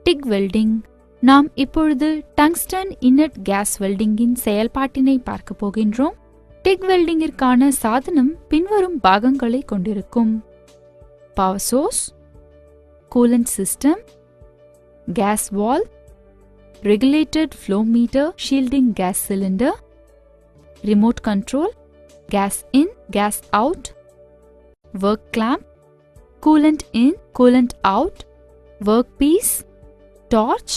Tick welding. நாம் இப்பொழுது tungsten inert gas வெல்டிங்கின் செயல்பாட்டினை பார்க்க போகின்றோம். டிக் வெல்டிங்கிற்கான சாதனம் பின்வரும் பாகங்களை கொண்டிருக்கும்: power source, coolant system, gas valve, regulated flow meter shielding gas cylinder, remote control, gas in, gas out, work clamp, coolant in, coolant out, workpiece, torch,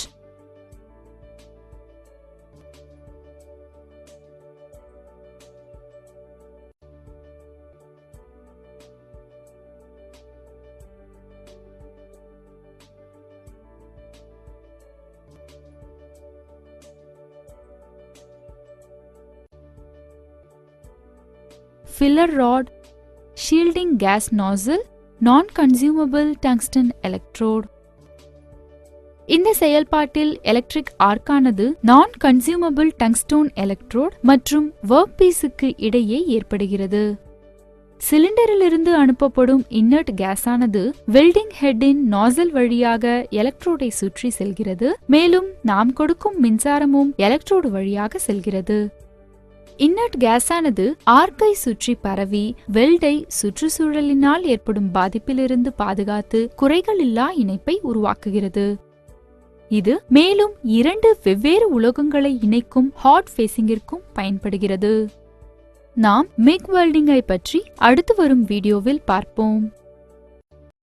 filler rod, shielding gas nozzle, non-consumable tungsten electrode. இந்த செயல்பாட்டில் electric ஆர்க்கானது non-consumable tungsten electrode மற்றும் workpiece-க்கு இடையே ஏற்படுகிறது. சிலிண்டரிலிருந்து அனுப்பப்படும் inert கேஸானது welding ஹெட்டின் nozzle வழியாக எலக்ட்ரோடை சுற்றி செல்கிறது. மேலும் நாம் கொடுக்கும் மின்சாரமும் எலக்ட்ரோடு வழியாக செல்கிறது. இன்னர்ட் கேஸானது ஆர்க்கை சுற்றி பரவி வெல்டை சுற்றுச்சூழலினால் ஏற்படும் பாதிப்பிலிருந்து பாதுகாத்து குறைகளில்லா இணைப்பை உருவாக்குகிறது. இது மேலும் 2 வெவ்வேறு உலோகங்களை இணைக்கும் ஹாட் ஃபேசிங்கிற்கும் பயன்படுகிறது. நாம் மிக் வெல்டிங்கை பற்றி அடுத்து வரும் வீடியோவில் பார்ப்போம்.